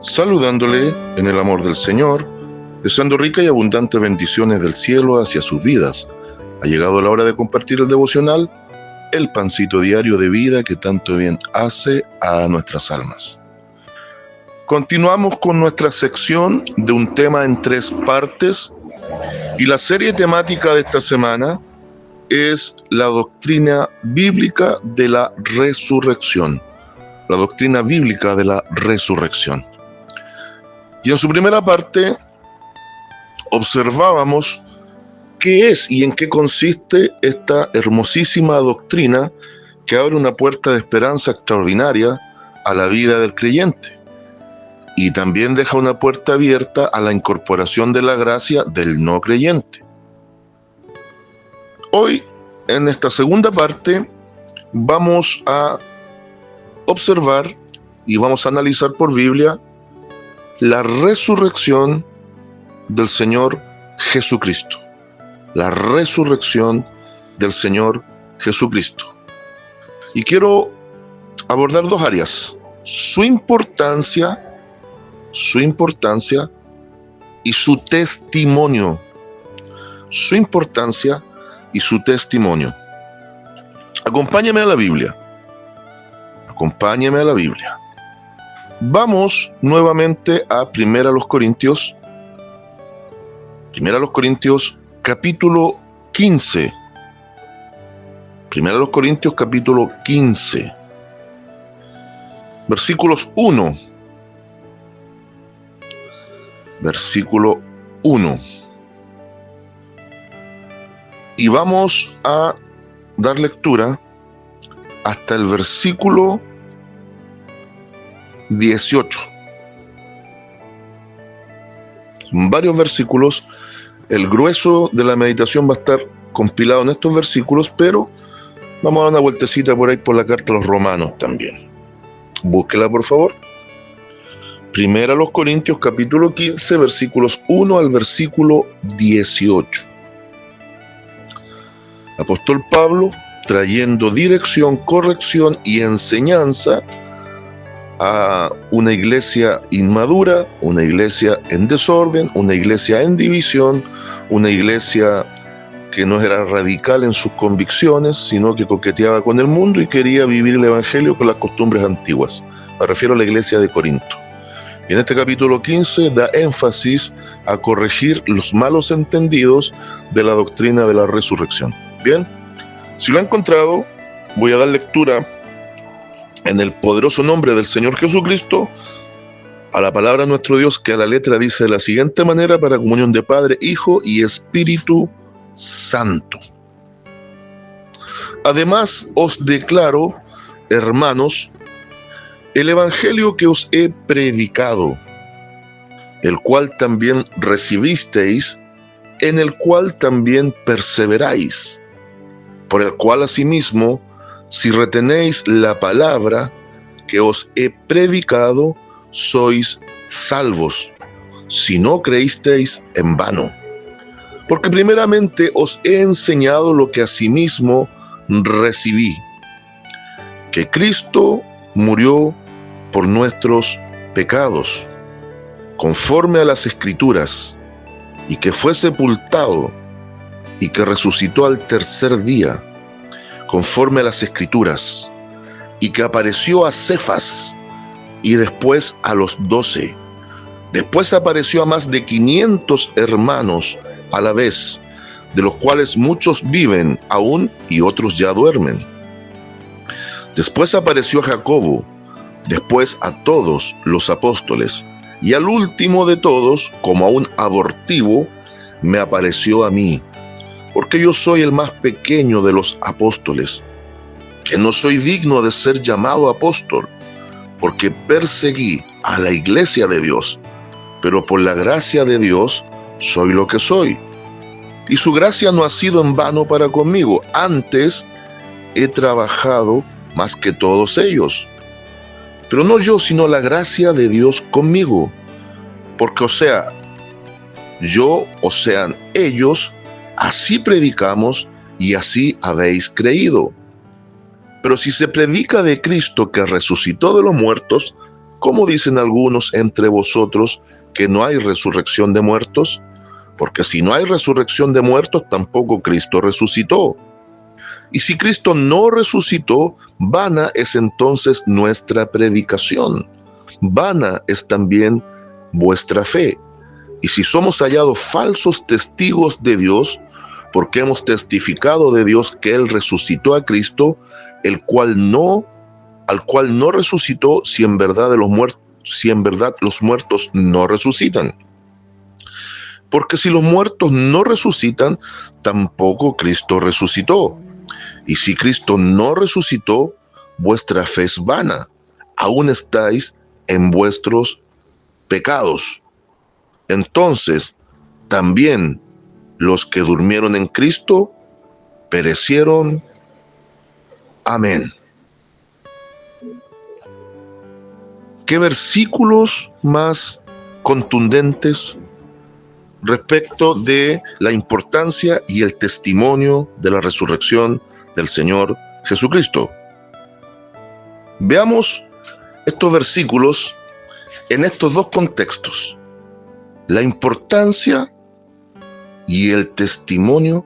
saludándole en el amor del Señor, deseando rica y abundante bendiciones del cielo hacia sus vidas. Ha llegado la hora de compartir el devocional, el pancito diario de vida que tanto bien hace a nuestras almas. Continuamos con nuestra sección de un tema en 3 partes y la serie temática de esta semana es la doctrina bíblica de la resurrección. La doctrina bíblica de la resurrección. Y en su primera parte observábamos qué es y en qué consiste esta hermosísima doctrina que abre una puerta de esperanza extraordinaria a la vida del creyente y también deja una puerta abierta a la incorporación de la gracia del no creyente. Hoy, en esta segunda parte, vamos a observar y vamos a analizar por Biblia la resurrección del Señor Jesucristo. La resurrección del Señor Jesucristo. Y quiero abordar 2 áreas. Su importancia y su testimonio. Su importancia y su testimonio. Acompáñame a la Biblia. Acompáñeme a la Biblia. Vamos nuevamente a 1 Corintios capítulo 15. 1 Corintios capítulo 15. Versículos 1. Versículo 1. Y vamos a dar lectura hasta el versículo 18. Varios versículos. El grueso de la meditación va a estar compilado en estos versículos, pero vamos a dar una vueltecita por ahí por la carta a los Romanos también. Búsquela, por favor. 1 Corintios capítulo 15, versículos 1 al versículo 18. Apóstol Pablo, trayendo dirección, corrección y enseñanza a una iglesia inmadura, una iglesia en desorden, una iglesia en división, una iglesia que no era radical en sus convicciones, sino que coqueteaba con el mundo y quería vivir el evangelio con las costumbres antiguas. Me refiero a la iglesia de Corinto. Y en este capítulo 15 da énfasis a corregir los malos entendidos de la doctrina de la resurrección. Bien, si lo ha encontrado, voy a dar lectura en el poderoso nombre del Señor Jesucristo a la palabra de nuestro Dios, que a la letra dice de la siguiente manera, para comunión de Padre, Hijo y Espíritu Santo. Además os declaro, hermanos, el evangelio que os he predicado, el cual también recibisteis, en el cual también perseveráis, por el cual asimismo, si retenéis la palabra que os he predicado, sois salvos, si no creísteis en vano. Porque primeramente os he enseñado lo que asimismo recibí, que Cristo murió por nuestros pecados, conforme a las Escrituras, y que fue sepultado, y que resucitó al tercer día, conforme a las Escrituras, y que apareció a Cefas, y después a los 12. Después apareció a más de 500 hermanos a la vez, de los cuales muchos viven aún y otros ya duermen. Después apareció a Jacobo, después a todos los apóstoles, y al último de todos, como a un abortivo, me apareció a mí, porque yo soy el más pequeño de los apóstoles, que no soy digno de ser llamado apóstol, porque perseguí a la iglesia de Dios, pero por la gracia de Dios soy lo que soy. Y su gracia no ha sido en vano para conmigo, antes he trabajado más que todos ellos. Pero no yo, sino la gracia de Dios conmigo, porque o sea yo o sean ellos, así predicamos y así habéis creído. Pero si se predica de Cristo que resucitó de los muertos, ¿Cómo dicen algunos entre vosotros que no hay resurrección de muertos? Porque si no hay resurrección de muertos, tampoco Cristo resucitó. Y si Cristo no resucitó, vana es entonces nuestra predicación. Vana es también vuestra fe. Y si somos hallados falsos testigos de Dios, porque hemos testificado de Dios que Él resucitó a Cristo, al cual no resucitó, si en verdad los muertos no resucitan. Porque si los muertos no resucitan, tampoco Cristo resucitó. Y si Cristo no resucitó, vuestra fe es vana. Aún estáis en vuestros pecados. Entonces, también los que durmieron en Cristo perecieron. Amén. ¿Qué versículos más contundentes respecto de la importancia y el testimonio de la resurrección del Señor Jesucristo? Veamos estos versículos en estos dos contextos: la importancia y el testimonio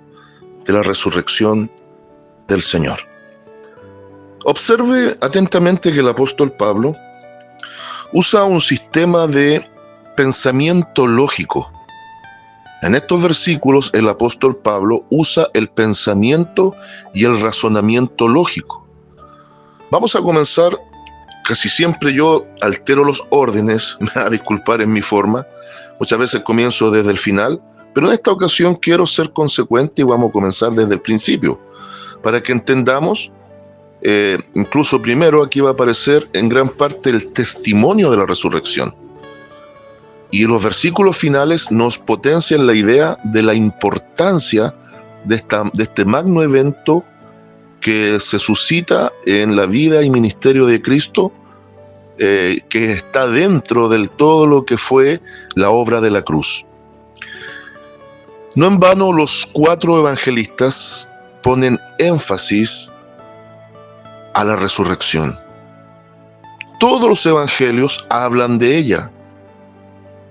de la resurrección del Señor. Observe atentamente que el apóstol Pablo usa un sistema de pensamiento lógico. En estos versículos el apóstol Pablo usa el pensamiento y el razonamiento lógico. Vamos a comenzar. Casi siempre yo altero los órdenes, me va a disculpar en mi forma, muchas veces comienzo desde el final, pero en esta ocasión quiero ser consecuente y vamos a comenzar desde el principio, para que entendamos. Incluso primero aquí va a aparecer en gran parte el testimonio de la resurrección. Y los versículos finales nos potencian la idea de la importancia de este magno evento que se suscita en la vida y ministerio de Cristo, que está dentro del todo lo que fue la obra de la cruz. No en vano los 4 evangelistas ponen énfasis a la resurrección. Todos los evangelios hablan de ella.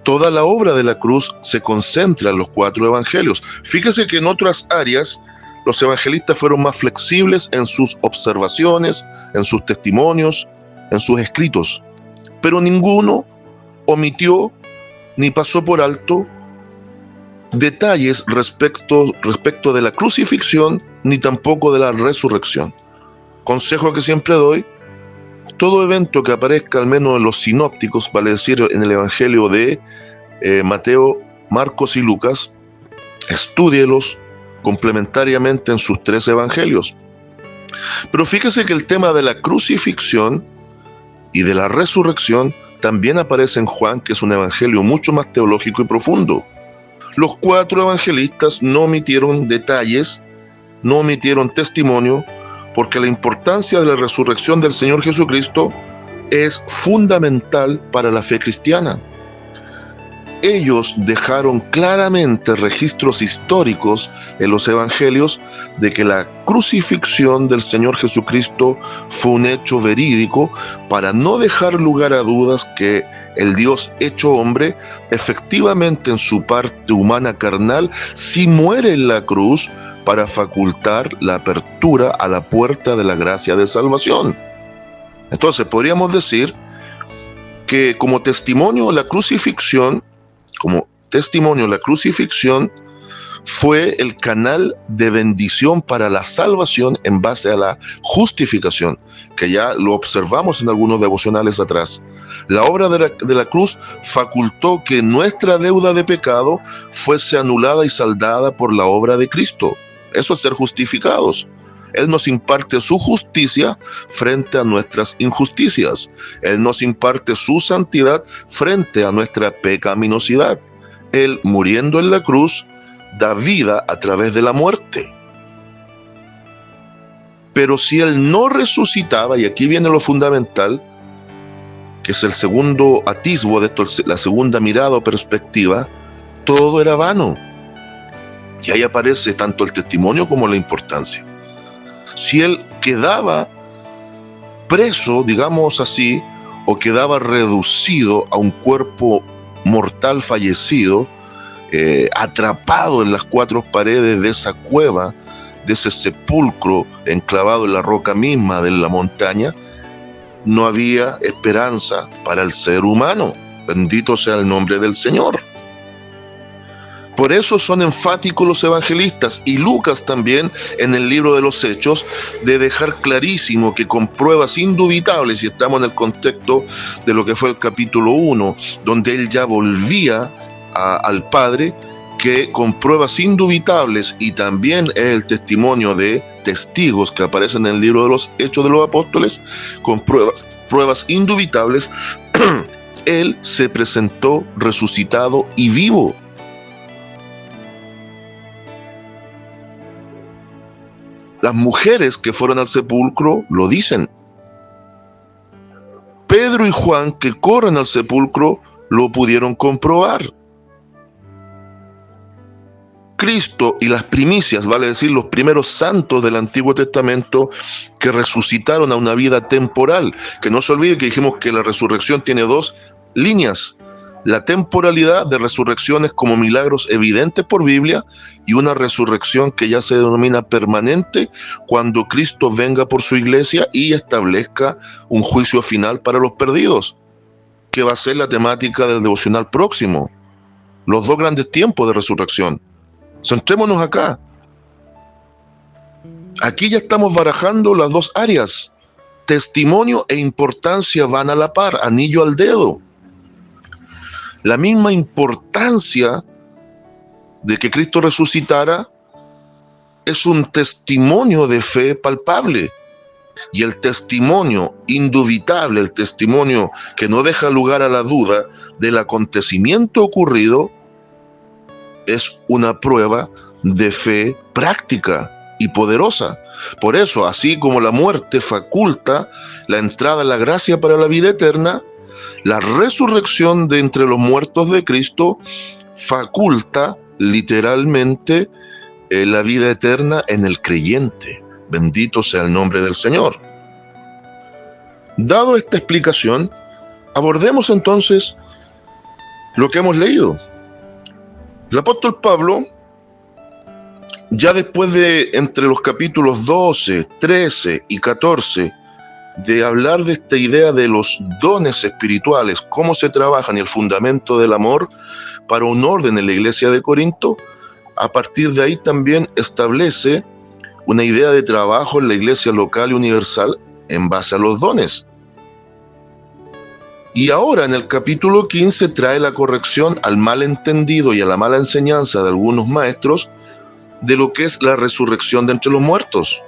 Toda la obra de la cruz se concentra en los 4 evangelios. Fíjese que en otras áreas los evangelistas fueron más flexibles en sus observaciones, en sus testimonios, en sus escritos, pero ninguno omitió ni pasó por alto detalles respecto de la crucifixión ni tampoco de la resurrección. Consejo que siempre doy: todo evento que aparezca al menos en los sinópticos, vale decir en el evangelio de Mateo, Marcos y Lucas, estúdielos complementariamente en sus 3 evangelios. Pero fíjese que el tema de la crucifixión y de la resurrección también aparece en Juan, que es un evangelio mucho más teológico y profundo. Los 4 evangelistas no omitieron detalles, no omitieron testimonio, porque la importancia de la resurrección del Señor Jesucristo es fundamental para la fe cristiana. Ellos dejaron claramente registros históricos en los evangelios de que la crucifixión del Señor Jesucristo fue un hecho verídico, para no dejar lugar a dudas que el Dios hecho hombre, efectivamente en su parte humana carnal, sí muere en la cruz para facultar la apertura a la puerta de la gracia de salvación. Entonces podríamos decir que como testimonio la crucifixión fue el canal de bendición para la salvación en base a la justificación, que ya lo observamos en algunos devocionales atrás. La obra de la cruz facultó que nuestra deuda de pecado fuese anulada y saldada por la obra de Cristo. Eso es ser justificados. Él nos imparte su justicia frente a nuestras injusticias. Él nos imparte su santidad frente a nuestra pecaminosidad. Él, muriendo en la cruz, da vida a través de la muerte. Pero si Él no resucitaba, y aquí viene lo fundamental, que es el segundo atisbo de esto, la segunda mirada o perspectiva, todo era vano. Y ahí aparece tanto el testimonio como la importancia. Si Él quedaba preso, digamos así, o quedaba reducido a un cuerpo mortal fallecido, atrapado en las cuatro paredes de esa cueva, de ese sepulcro enclavado en la roca misma de la montaña, no había esperanza para el ser humano. Bendito sea el nombre del Señor. Por eso son enfáticos los evangelistas, y Lucas también en el libro de los Hechos, de dejar clarísimo que con pruebas indubitables, y estamos en el contexto de lo que fue el capítulo 1, donde él ya volvía al Padre, que con pruebas indubitables, y también es el testimonio de testigos que aparecen en el libro de los Hechos de los Apóstoles, con pruebas indubitables, él se presentó resucitado y vivo. Las mujeres que fueron al sepulcro lo dicen. Pedro y Juan, que corren al sepulcro, lo pudieron comprobar. Cristo y las primicias, vale decir, los primeros santos del Antiguo Testamento que resucitaron a una vida temporal. Que no se olvide que dijimos que la resurrección tiene dos líneas: la temporalidad de resurrecciones como milagros evidentes por Biblia, y una resurrección que ya se denomina permanente cuando Cristo venga por su iglesia y establezca un juicio final para los perdidos, que va a ser la temática del devocional próximo. Los dos grandes tiempos de resurrección. Centrémonos acá. Aquí ya estamos barajando las dos áreas. Testimonio e importancia van a la par, anillo al dedo. La misma importancia de que Cristo resucitara es un testimonio de fe palpable. Y el testimonio indubitable, el testimonio que no deja lugar a la duda del acontecimiento ocurrido, es una prueba de fe práctica y poderosa. Por eso, así como la muerte faculta la entrada a la gracia para la vida eterna, la resurrección de entre los muertos de Cristo faculta literalmente la vida eterna en el creyente. Bendito sea el nombre del Señor. Dado esta explicación, abordemos entonces lo que hemos leído. El apóstol Pablo, ya después de entre los capítulos 12, 13 y 14, de hablar de esta idea de los dones espirituales, cómo se trabajan y el fundamento del amor para un orden en la iglesia de Corinto, a partir de ahí también establece una idea de trabajo en la iglesia local y universal en base a los dones. Y ahora en el capítulo 15 trae la corrección al malentendido y a la mala enseñanza de algunos maestros de lo que es la resurrección de entre los muertos.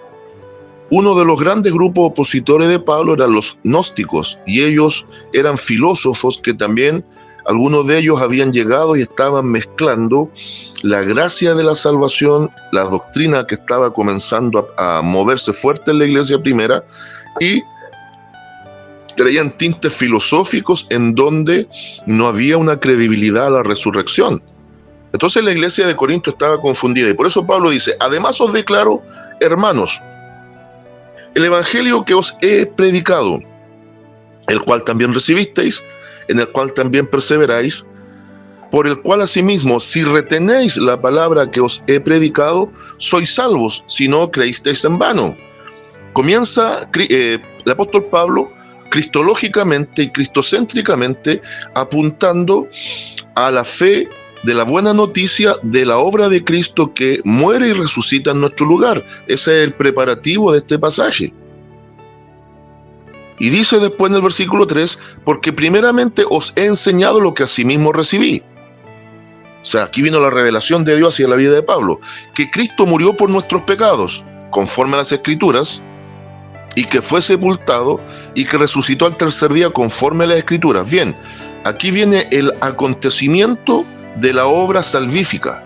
Uno de los grandes grupos opositores de Pablo eran los gnósticos, y ellos eran filósofos que también algunos de ellos habían llegado y estaban mezclando la gracia de la salvación, la doctrina que estaba comenzando a moverse fuerte en la iglesia primera, y traían tintes filosóficos en donde no había una credibilidad a la resurrección. Entonces la iglesia de Corinto estaba confundida, y por eso Pablo dice: además os declaro, hermanos, el evangelio que os he predicado, el cual también recibisteis, en el cual también perseveráis, por el cual asimismo, si retenéis la palabra que os he predicado, sois salvos, si no creísteis en vano. Comienza el apóstol Pablo cristológicamente y cristocéntricamente apuntando a la fe de la buena noticia de la obra de Cristo que muere y resucita en nuestro lugar. Ese es el preparativo de este pasaje. Y dice después en el versículo 3, porque primeramente os he enseñado lo que asimismo recibí. O sea, aquí vino la revelación de Dios hacia la vida de Pablo, que Cristo murió por nuestros pecados, conforme a las Escrituras, y que fue sepultado y que resucitó al tercer día conforme a las Escrituras. Bien, aquí viene el acontecimiento de la obra salvífica.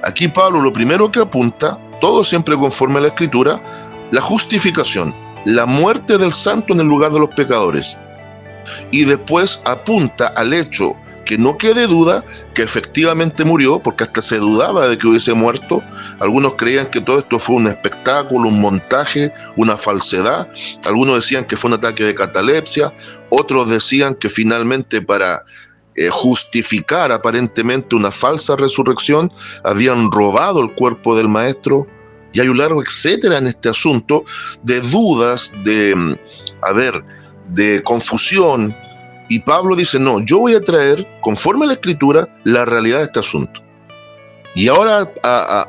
Aquí Pablo lo primero que apunta, todo siempre conforme a la Escritura, la justificación, la muerte del santo en el lugar de los pecadores. Y después apunta al hecho que no quede duda que efectivamente murió, porque hasta se dudaba de que hubiese muerto. Algunos creían que todo esto fue un espectáculo, un montaje, una falsedad. Algunos decían que fue un ataque de catalepsia. Otros decían que finalmente para justificar aparentemente una falsa resurrección habían robado el cuerpo del maestro. Y hay un largo etcétera en este asunto de dudas, de confusión. Y Pablo dice, no, yo voy a traer, conforme a la Escritura, la realidad de este asunto. Y ahora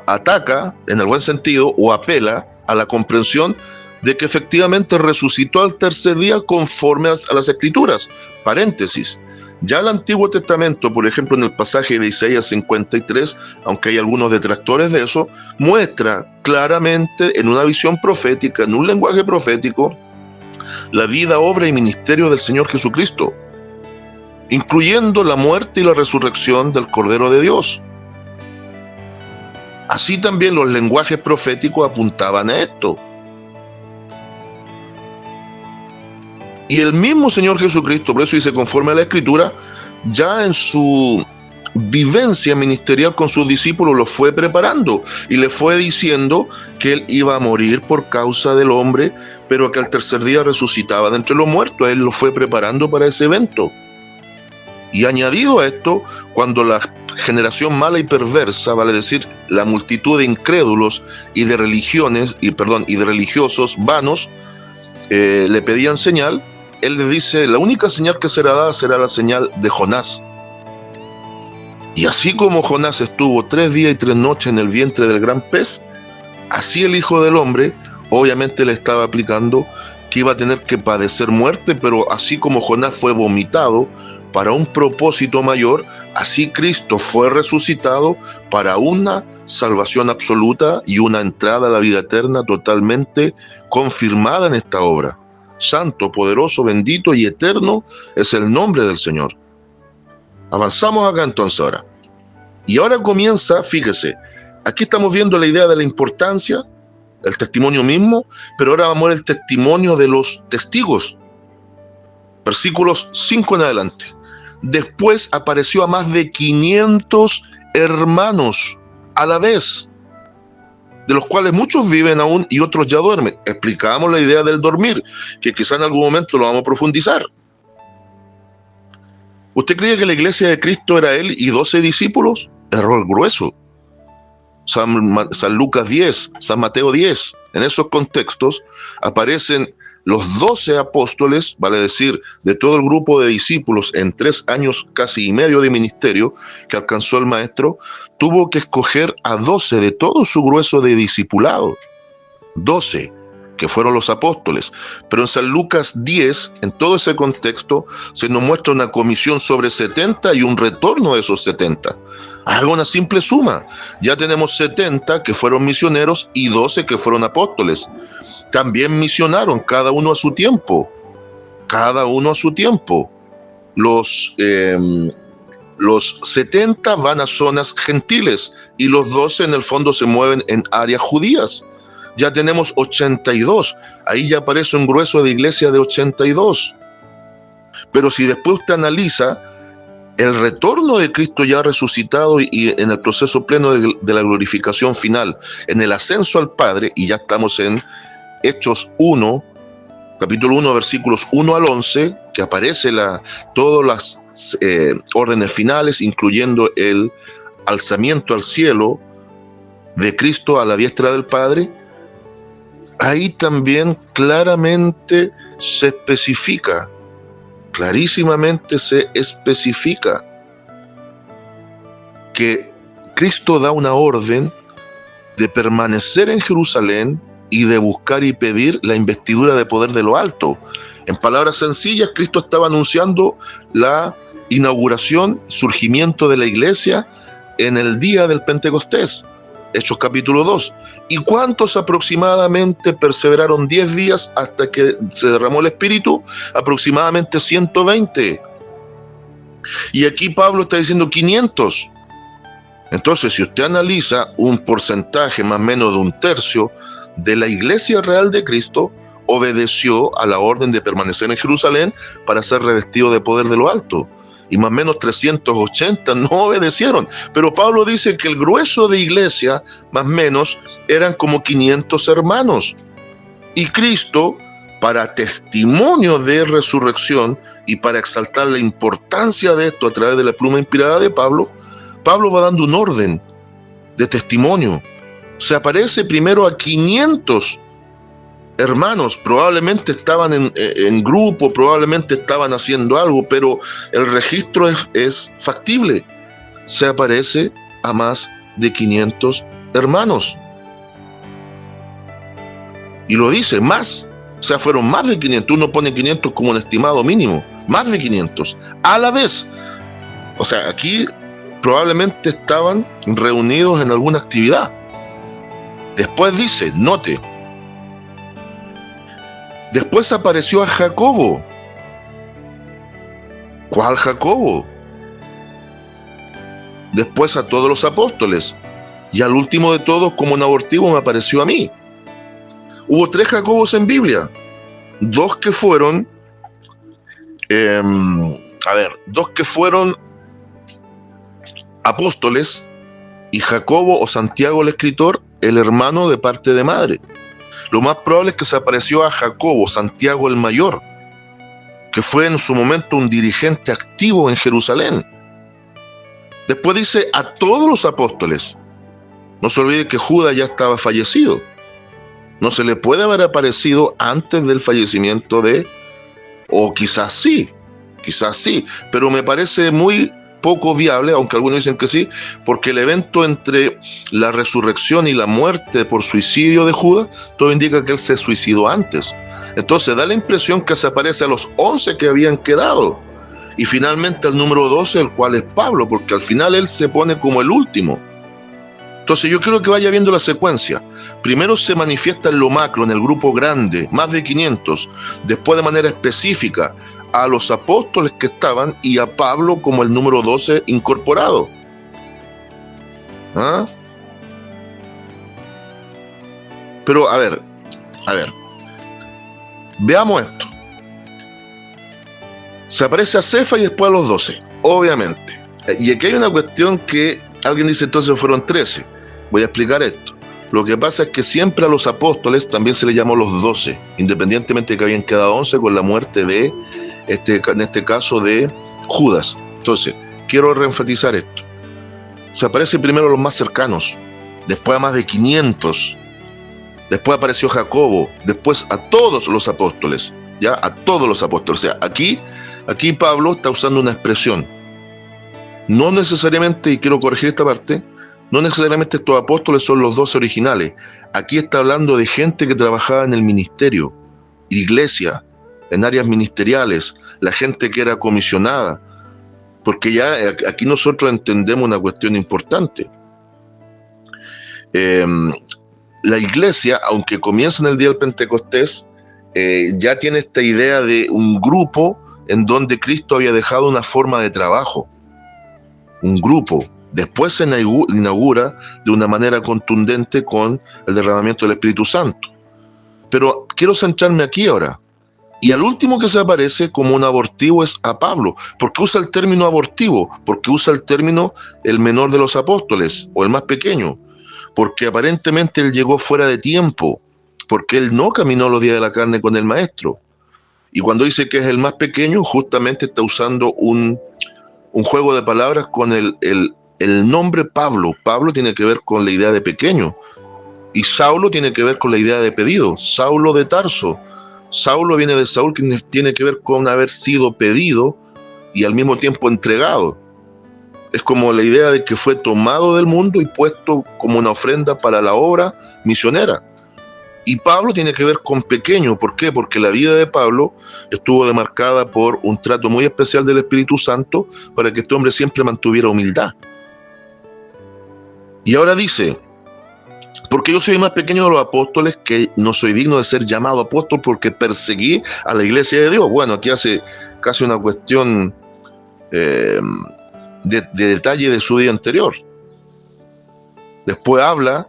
ataca, en el buen sentido, o apela a la comprensión de que efectivamente resucitó al tercer día conforme a las Escrituras. Paréntesis. Ya el Antiguo Testamento, por ejemplo, en el pasaje de Isaías 53, aunque hay algunos detractores de eso, muestra claramente en una visión profética, en un lenguaje profético, la vida, obra y ministerio del Señor Jesucristo, incluyendo la muerte y la resurrección del Cordero de Dios. Así también los lenguajes proféticos apuntaban a esto. Y el mismo Señor Jesucristo, por eso dice conforme a la Escritura, ya en su vivencia ministerial con sus discípulos los fue preparando y le fue diciendo que él iba a morir por causa del hombre, pero que al tercer día resucitaba de entre los muertos. Él lo fue preparando para ese evento. Y añadido a esto, cuando la generación mala y perversa, vale decir, la multitud de incrédulos y de religiosos vanos, le pedían señal, él le dice, la única señal que será dada será la señal de Jonás. Y así como Jonás estuvo 3 días y 3 noches en el vientre del gran pez, así el Hijo del Hombre, obviamente le estaba aplicando que iba a tener que padecer muerte, pero así como Jonás fue vomitado para un propósito mayor, así Cristo fue resucitado para una salvación absoluta y una entrada a la vida eterna totalmente confirmada en esta obra. Santo, poderoso, bendito y eterno es el nombre del Señor. Avanzamos acá entonces ahora. Y ahora comienza, fíjese, aquí estamos viendo la idea de la importancia, el testimonio mismo, pero ahora vamos a ver el testimonio de los testigos. Versículos 5 en adelante. Después apareció a más de 500 hermanos a la vez, de los cuales muchos viven aún y otros ya duermen. Explicábamos la idea del dormir, que quizá en algún momento lo vamos a profundizar. ¿Usted cree que la iglesia de Cristo era él y 12 discípulos? Error grueso. San Lucas 10, San Mateo 10, en esos contextos aparecen los 12 apóstoles, vale decir, de todo el grupo de discípulos en 3 años casi y medio de ministerio que alcanzó el maestro, tuvo que escoger a 12 de todo su grueso de discipulado. 12, que fueron los apóstoles. Pero en San Lucas 10, en todo ese contexto, se nos muestra una comisión sobre 70 y un retorno de esos 70. Haga una simple suma. Ya tenemos 70 que fueron misioneros y 12 que fueron apóstoles. También misionaron, cada uno a su tiempo. Cada uno a su tiempo. Los 70 van a zonas gentiles y los 12 en el fondo se mueven en áreas judías. Ya tenemos 82. Ahí ya aparece un grueso de iglesia de 82. Pero si después usted analiza el retorno de Cristo ya resucitado y en el proceso pleno de la glorificación final, en el ascenso al Padre, y ya estamos en Hechos 1, capítulo 1, versículos 1 al 11, que aparece todas las órdenes finales, incluyendo el alzamiento al cielo de Cristo a la diestra del Padre. Ahí también claramente se especifica, clarísimamente se especifica que Cristo da una orden de permanecer en Jerusalén y de buscar y pedir la investidura de poder de lo alto. En palabras sencillas, Cristo estaba anunciando la inauguración, surgimiento de la iglesia en el día del Pentecostés, Hechos capítulo 2. ¿Y cuántos aproximadamente perseveraron 10 días hasta que se derramó el Espíritu? Aproximadamente 120. Y aquí Pablo está diciendo 500. Entonces, si usted analiza un porcentaje más o menos de 1/3 de la iglesia real de Cristo, obedeció a la orden de permanecer en Jerusalén para ser revestido de poder de lo alto. y más o menos 380 no obedecieron. Pero Pablo dice que el grueso de iglesia, más o menos, eran como 500 hermanos. Y Cristo, para testimonio de resurrección y para exaltar la importancia de esto a través de la pluma inspirada de Pablo, Pablo va dando un orden de testimonio. Se aparece primero a 500 hermanos, probablemente estaban en grupo, probablemente estaban haciendo algo, pero el registro es factible. Se aparece a más de 500 hermanos. Y lo dice, más. O sea, fueron más de 500. Uno pone 500 como un estimado mínimo. Más de 500. A la vez. O sea, aquí probablemente estaban reunidos en alguna actividad. Después dice, note, después apareció a Jacobo. ¿Cuál Jacobo? Después a todos los apóstoles. Y al último de todos, como un abortivo, me apareció a mí. Hubo 3 Jacobos en Biblia. 2 que fueron, dos que fueron apóstoles, y Jacobo o Santiago el escritor, el hermano de parte de madre. Lo más probable es que se apareció a Jacobo, Santiago el mayor, que fue en su momento un dirigente activo en Jerusalén. Después dice a todos los apóstoles. No se olvide que Judas ya estaba fallecido. No se le puede haber aparecido antes del fallecimiento o quizás sí, pero me parece muy poco viable, aunque algunos dicen que sí, porque el evento entre la resurrección y la muerte por suicidio de Judas, todo indica que él se suicidó antes. Entonces da la impresión que se aparece a los 11 que habían quedado, y finalmente al número 12, el cual es Pablo, porque al final él se pone como el último. Entonces yo quiero que vaya viendo la secuencia. Primero se manifiesta en lo macro, en el grupo grande, más de 500. Después de manera específica a los apóstoles que estaban y a Pablo como el número 12 incorporado. ¿Ah? Pero a ver, veamos esto. Se aparece a Cefa y después a los 12, obviamente. Y aquí hay una cuestión que alguien dice, entonces fueron 13. Voy a explicar esto. Lo que pasa es que siempre a los apóstoles también se les llamó los 12, independientemente de que habían quedado 11 con la muerte de, en este caso, de Judas. Entonces, quiero reenfatizar esto. Se aparece primero a los más cercanos, después a más de 500, después apareció Jacobo, después a todos los apóstoles, ya, a todos los apóstoles. O sea, aquí Pablo está usando una expresión. No necesariamente, y quiero corregir esta parte, no necesariamente estos apóstoles son los 12 originales. Aquí está hablando de gente que trabajaba en el ministerio, iglesia, en áreas ministeriales, la gente que era comisionada, porque ya aquí nosotros entendemos una cuestión importante. La iglesia, aunque comienza en el día del Pentecostés, ya tiene esta idea de un grupo en donde Cristo había dejado una forma de trabajo. Un grupo. Después se inaugura de una manera contundente con el derramamiento del Espíritu Santo. Pero quiero centrarme aquí ahora. Y al último que se aparece como un abortivo es a Pablo. ¿Por qué usa el término abortivo? Porque usa el término el menor de los apóstoles o el más pequeño. Porque aparentemente él llegó fuera de tiempo. Porque él no caminó los días de la carne con el maestro. Y cuando dice que es el más pequeño, justamente está usando un juego de palabras con el nombre Pablo. Pablo tiene que ver con la idea de pequeño. Y Saulo tiene que ver con la idea de pedido. Saulo de Tarso. Saulo viene de Saúl, que tiene que ver con haber sido pedido y al mismo tiempo entregado. Es como la idea de que fue tomado del mundo y puesto como una ofrenda para la obra misionera. Y Pablo tiene que ver con pequeño. ¿Por qué? Porque la vida de Pablo estuvo demarcada por un trato muy especial del Espíritu Santo para que este hombre siempre mantuviera humildad. Y ahora dice, porque yo soy el más pequeño de los apóstoles, que no soy digno de ser llamado apóstol porque perseguí a la iglesia de Dios. Bueno, aquí hace casi una cuestión de detalle de su vida anterior. Después habla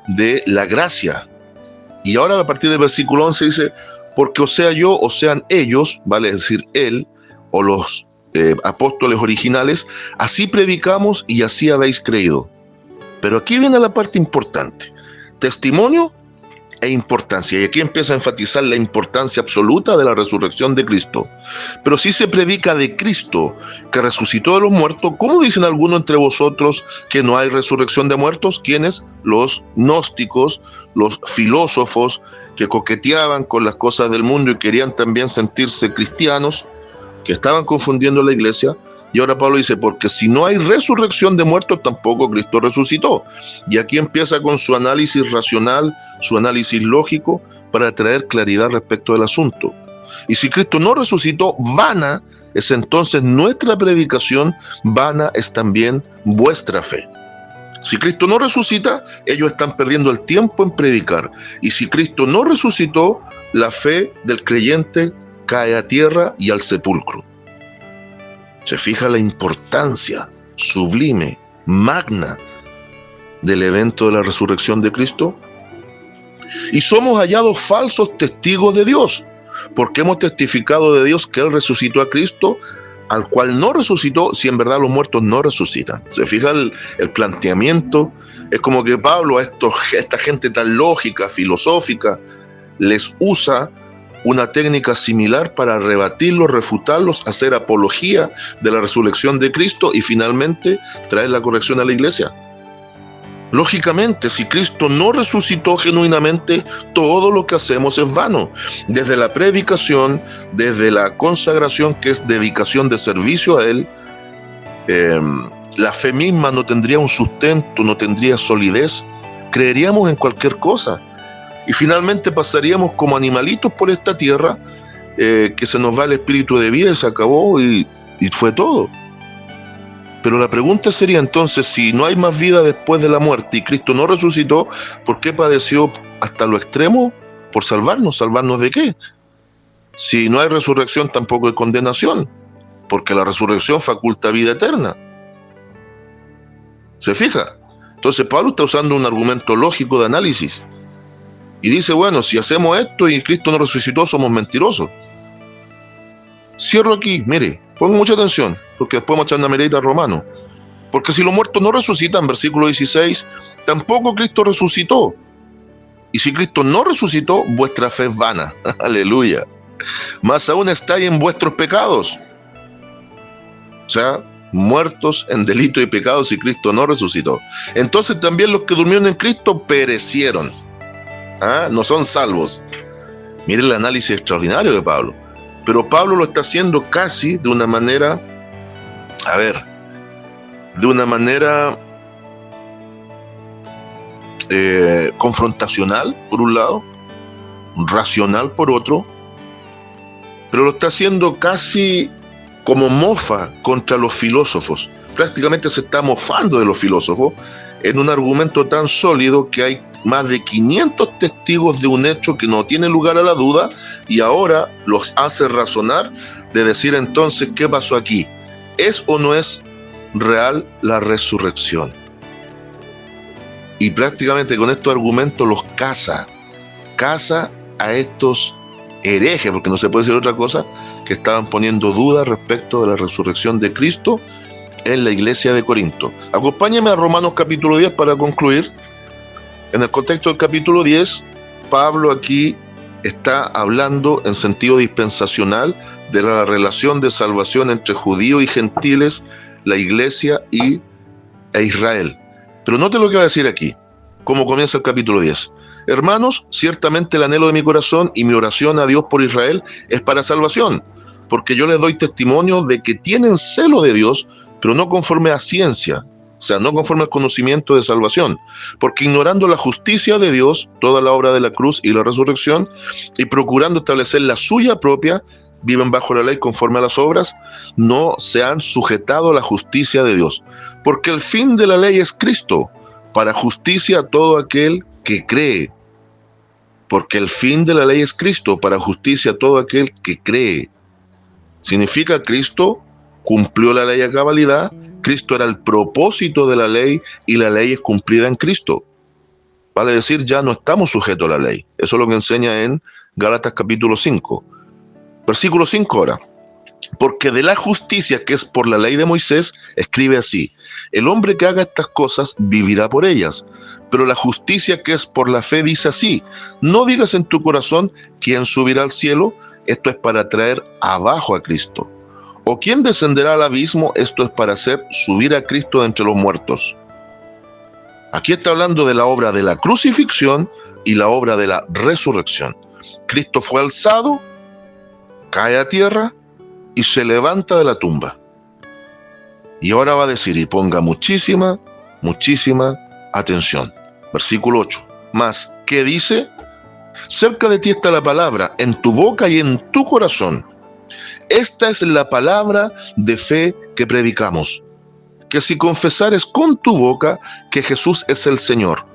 de la gracia. Y ahora a partir del versículo 11 dice, porque o sea yo o sean ellos, vale, es decir, él o los apóstoles originales, así predicamos y así habéis creído. Pero aquí viene la parte importante: testimonio e importancia. Y aquí empieza a enfatizar la importancia absoluta de la resurrección de Cristo. Pero si se predica de Cristo, que resucitó de los muertos, ¿cómo dicen algunos entre vosotros que no hay resurrección de muertos? ¿Quiénes? Los gnósticos, los filósofos que coqueteaban con las cosas del mundo y querían también sentirse cristianos, que estaban confundiendo la iglesia. Y ahora Pablo dice, porque si no hay resurrección de muertos, tampoco Cristo resucitó. Y aquí empieza con su análisis racional, su análisis lógico, para traer claridad respecto del asunto. Y si Cristo no resucitó, vana es entonces nuestra predicación, vana es también vuestra fe. Si Cristo no resucita, ellos están perdiendo el tiempo en predicar. Y si Cristo no resucitó, la fe del creyente cae a tierra y al sepulcro. Se fija la importancia sublime, magna del evento de la resurrección de Cristo. Y somos hallados falsos testigos de Dios, porque hemos testificado de Dios que Él resucitó a Cristo, al cual no resucitó, si en verdad los muertos no resucitan. Se fija el planteamiento. Es como que Pablo a esta gente tan lógica, filosófica, les usa una técnica similar para rebatirlos, refutarlos, hacer apología de la resurrección de Cristo y finalmente traer la corrección a la iglesia. Lógicamente, si Cristo no resucitó genuinamente, todo lo que hacemos es vano. Desde la predicación, desde la consagración, que es dedicación de servicio a Él, la fe misma no tendría un sustento, no tendría solidez. Creeríamos en cualquier cosa. Y finalmente pasaríamos como animalitos por esta tierra, que se nos va el espíritu de vida y se acabó y fue todo. Pero la pregunta sería entonces, si no hay más vida después de la muerte y Cristo no resucitó, ¿por qué padeció hasta lo extremo? Por salvarnos. ¿Salvarnos de qué? Si no hay resurrección, tampoco hay condenación, porque la resurrección faculta vida eterna. ¿Se fija? Entonces Pablo está usando un argumento lógico de análisis. Y dice, bueno, si hacemos esto y Cristo no resucitó, somos mentirosos. Cierro aquí, mire, pongan mucha atención, porque después vamos a echar una miradita a Romano. Porque si los muertos no resucitan, versículo 16, tampoco Cristo resucitó. Y si Cristo no resucitó, vuestra fe es vana. Aleluya. Más aún estáis en vuestros pecados. O sea, muertos en delito y pecado si Cristo no resucitó. Entonces también los que durmieron en Cristo perecieron. No son salvos. Miren el análisis extraordinario de Pablo. Pero Pablo lo está haciendo casi de una manera, confrontacional, por un lado, racional, por otro, pero lo está haciendo casi como mofa contra los filósofos. Prácticamente se está mofando de los filósofos en un argumento tan sólido que hay más de 500 testigos de un hecho que no tiene lugar a la duda, y ahora los hace razonar de decir entonces, ¿qué pasó aquí? ¿Es o no es real la resurrección? Y prácticamente con estos argumentos los caza a estos herejes, porque no se puede decir otra cosa, que estaban poniendo dudas respecto de la resurrección de Cristo en la iglesia de Corinto. Acompáñame a Romanos capítulo 10 para concluir. En el contexto del capítulo 10, Pablo aquí está hablando en sentido dispensacional de la relación de salvación entre judíos y gentiles, la iglesia e Israel. Pero note lo que va a decir aquí, como comienza el capítulo 10. Hermanos, ciertamente el anhelo de mi corazón y mi oración a Dios por Israel es para salvación, porque yo les doy testimonio de que tienen celo de Dios, pero no conforme a ciencia, o sea, no conforme al conocimiento de salvación, porque ignorando la justicia de Dios, toda la obra de la cruz y la resurrección, y procurando establecer la suya propia, viven bajo la ley conforme a las obras, no se han sujetado a la justicia de Dios. Porque el fin de la ley es Cristo, para justicia a todo aquel que cree. Porque el fin de la ley es Cristo, para justicia a todo aquel que cree. Significa Cristo cumplió la ley a cabalidad, Cristo era el propósito de la ley y la ley es cumplida en Cristo. Vale decir, ya no estamos sujetos a la ley. Eso es lo que enseña en Gálatas capítulo 5. Versículo 5 ahora. Porque de la justicia que es por la ley de Moisés, escribe así: el hombre que haga estas cosas vivirá por ellas. Pero la justicia que es por la fe dice así: no digas en tu corazón quién subirá al cielo, esto es para traer abajo a Cristo. O quién descenderá al abismo, esto es para hacer subir a Cristo de entre los muertos. Aquí está hablando de la obra de la crucifixión y la obra de la resurrección. Cristo fue alzado, cae a tierra y se levanta de la tumba. Y ahora va a decir, y ponga muchísima atención. Versículo 8. Mas, ¿qué dice? Cerca de ti está la palabra, en tu boca y en tu corazón. Esta es la palabra de fe que predicamos. Que si confesares con tu boca que Jesús es el Señor.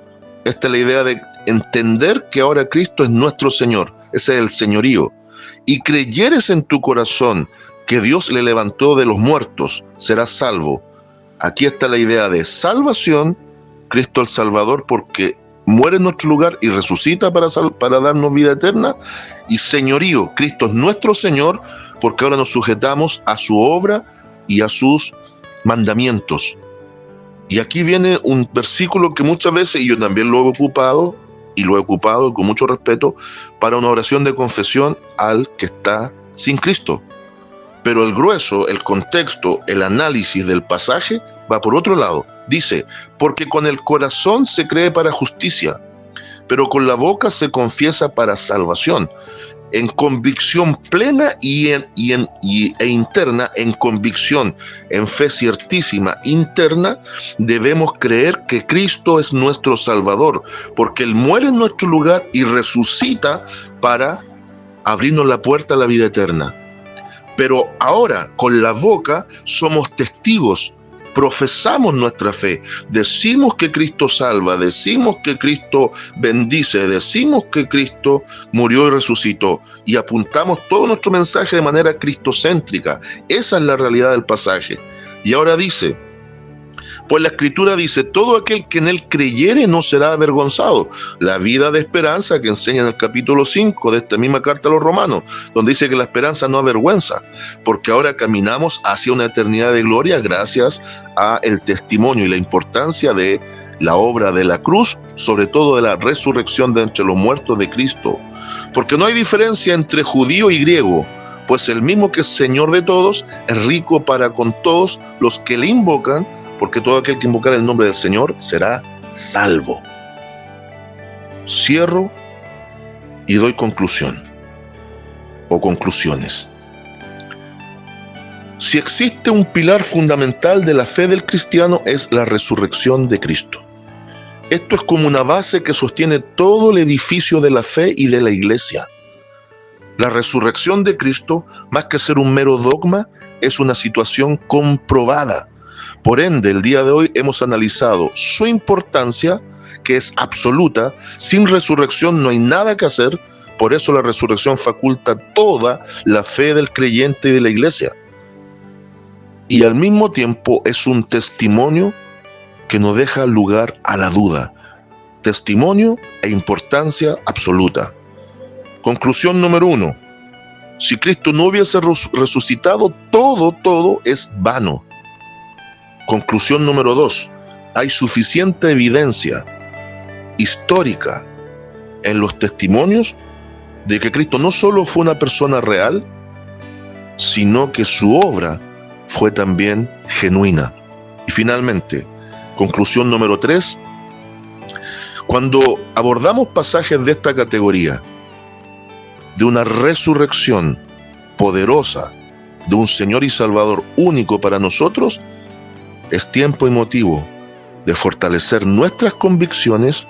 Esta es la idea de entender que ahora Cristo es nuestro Señor. Ese es el señorío. Y creyeres en tu corazón que Dios le levantó de los muertos, serás salvo. Aquí está la idea de salvación, Cristo el Salvador, porque muere en nuestro lugar y resucita para darnos vida eterna. Y señorío, Cristo es nuestro Señor, porque ahora nos sujetamos a su obra y a sus mandamientos. Y aquí viene un versículo que muchas veces, y yo también lo he ocupado, con mucho respeto, para una oración de confesión al que está sin Cristo. Pero el grueso, el contexto, el análisis del pasaje va por otro lado. Dice, porque con el corazón se cree para justicia, pero con la boca se confiesa para salvación. En convicción plena e interna, en convicción, en fe ciertísima interna, debemos creer que Cristo es nuestro Salvador, porque Él muere en nuestro lugar y resucita para abrirnos la puerta a la vida eterna. Pero ahora, con la boca, somos testigos, profesamos nuestra fe, decimos que Cristo salva, decimos que Cristo bendice, decimos que Cristo murió y resucitó, y apuntamos todo nuestro mensaje de manera cristocéntrica. Esa es la realidad del pasaje. Y ahora dice, pues la Escritura dice, todo aquel que en él creyere no será avergonzado. La vida de esperanza que enseña en el capítulo 5 de esta misma carta a los Romanos, donde dice que la esperanza no avergüenza, porque ahora caminamos hacia una eternidad de gloria gracias a el testimonio y la importancia de la obra de la cruz, sobre todo de la resurrección de entre los muertos de Cristo. Porque no hay diferencia entre judío y griego, pues el mismo que es Señor de todos es rico para con todos los que le invocan, porque todo aquel que invocar el nombre del Señor será salvo. Cierro y doy conclusión o conclusiones. Si existe un pilar fundamental de la fe del cristiano es la resurrección de Cristo. Esto es como una base que sostiene todo el edificio de la fe y de la iglesia. La resurrección de Cristo, más que ser un mero dogma, es una situación comprobada. Por ende, el día de hoy hemos analizado su importancia, que es absoluta. Sin resurrección no hay nada que hacer. Por eso la resurrección faculta toda la fe del creyente y de la iglesia. Y al mismo tiempo es un testimonio que no deja lugar a la duda. Testimonio e importancia absoluta. Conclusión número 1. Si Cristo no hubiese resucitado, todo es vano. Conclusión número 2. Hay suficiente evidencia histórica en los testimonios de que Cristo no solo fue una persona real, sino que su obra fue también genuina. Y finalmente, conclusión número 3. Cuando abordamos pasajes de esta categoría, de una resurrección poderosa, de un Señor y Salvador único para nosotros, es tiempo y motivo de fortalecer nuestras convicciones,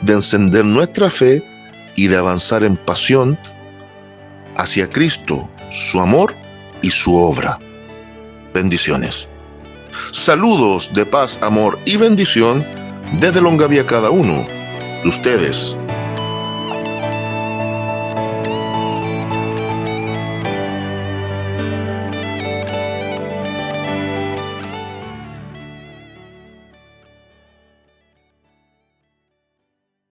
de encender nuestra fe y de avanzar en pasión hacia Cristo, su amor y su obra. Bendiciones. Saludos de paz, amor y bendición desde Longavía cada uno de ustedes.